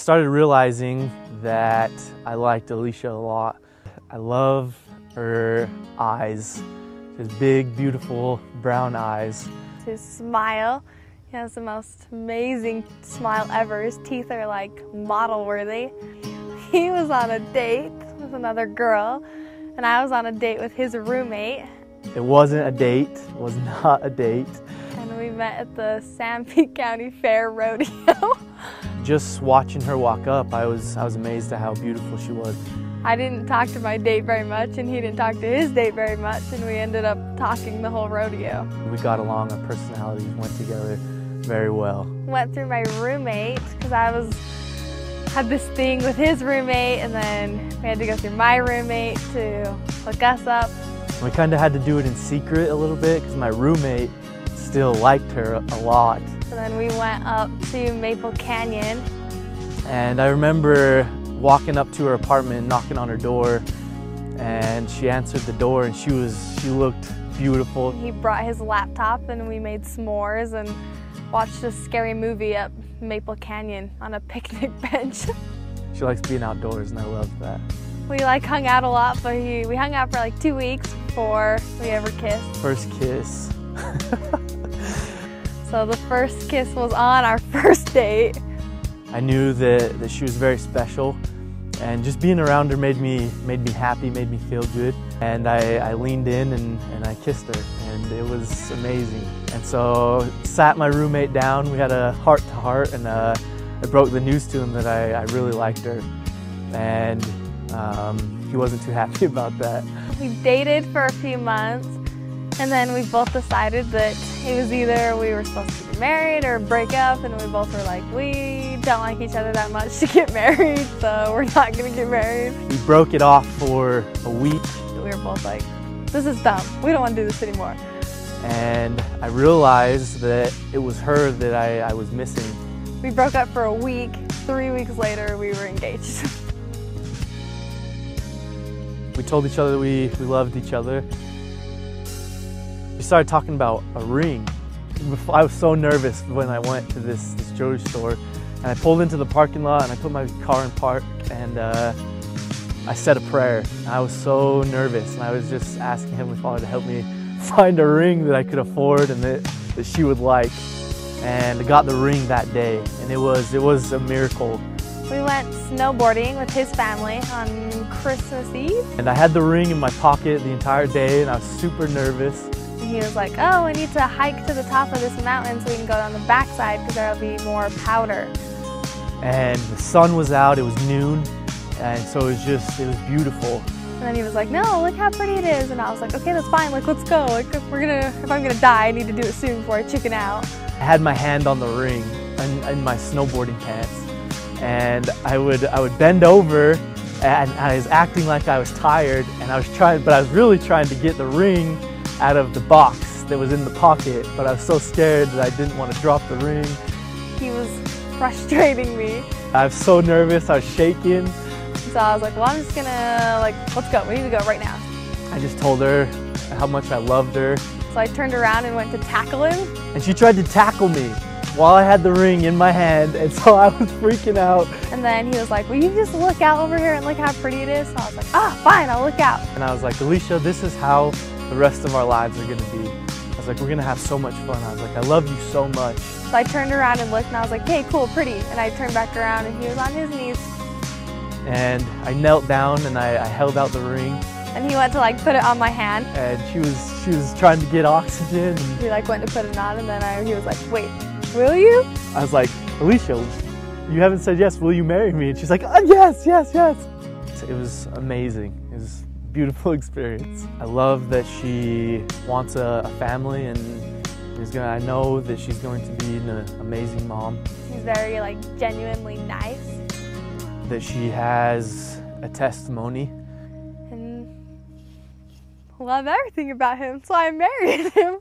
started realizing that I liked Alisha a lot. I love her eyes, his big, beautiful brown eyes. His smile, he has the most amazing smile ever. His teeth are like model worthy. He was on a date with another girl, and I was on a date with his roommate. It wasn't a date, it was not a date. And we met at the Sanpete County Fair rodeo. Just watching her walk up, I was amazed at how beautiful she was. I didn't talk to my date very much, and he didn't talk to his date very much, and we ended up talking the whole rodeo. We got along, our personalities went together very well. Went through my roommate, because I had this thing with his roommate, and then we had to go through my roommate to hook us up. We kind of had to do it in secret a little bit, because my roommate still liked her a lot. And then we went up to Maple Canyon. And I remember walking up to her apartment, knocking on her door, and she answered the door, and she looked beautiful. He brought his laptop, and we made s'mores and watched a scary movie up Maple Canyon on a picnic bench. She likes being outdoors, and I love that. We hung out a lot, but we hung out for like 2 weeks before we ever kissed. First kiss. So the first kiss was on our first date. I knew that she was very special, and just being around her made me happy, made me feel good. And I leaned in and I kissed her, and it was amazing. And so sat my roommate down, we had a heart-to-heart, and I broke the news to him that I really liked her. And he wasn't too happy about that. We dated for a few months, and then we both decided that it was either we were supposed to get married or break up, and we both were like, we don't like each other that much to get married, so we're not gonna get married. We broke it off for a week. We were both like, this is dumb, we don't want to do this anymore. And I realized that it was her that I was missing. We broke up for a week. 3 weeks later, we were engaged. We told each other we loved each other. We started talking about a ring. I was so nervous when I went to this jewelry store, and I pulled into the parking lot and I put my car in park, and I said a prayer. I was so nervous, and I was just asking Heavenly Father to help me find a ring that I could afford and that she would like. And I got the ring that day, and it was a miracle. We went snowboarding with his family on Christmas Eve. And I had the ring in my pocket the entire day, and I was super nervous. And he was like, oh, we need to hike to the top of this mountain so we can go down the backside because there'll be more powder. And the sun was out, it was noon, and so it was beautiful. And then he was like, no, look how pretty it is. And I was like, okay, that's fine, like, let's go. Like, if I'm gonna die, I need to do it soon before I chicken out. I had my hand on the ring in my snowboarding pants, and I would bend over, and I was acting like I was tired, and I was really trying to get the ring out of the box that was in the pocket, but I was so scared that I didn't want to drop the ring. He was frustrating me. I was so nervous, I was shaking. So I was like, well, I'm just gonna, let's go, we need to go right now. I just told her how much I loved her. So I turned around and went to tackle him. And she tried to tackle me while I had the ring in my hand, and so I was freaking out. And then he was like, will you just look out over here and look how pretty it is? So I was like, ah, fine, I'll look out. And I was like, Alisha, this is how the rest of our lives are gonna be. I was like, we're gonna have so much fun. I was like, I love you so much. So I turned around and looked, and I was like, hey, cool, pretty. And I turned back around, and he was on his knees. And I knelt down and I held out the ring. And he went to put it on my hand. And she was trying to get oxygen. We went to put it on, and then he was like, wait, will you? I was like, Alisha, you haven't said yes, will you marry me? And she's like, oh, yes, yes, yes. It was amazing. It was a beautiful experience. I love that she wants a family, and I know that she's going to be an amazing mom. She's very genuinely nice. That she has a testimony. And love everything about him, so I married him.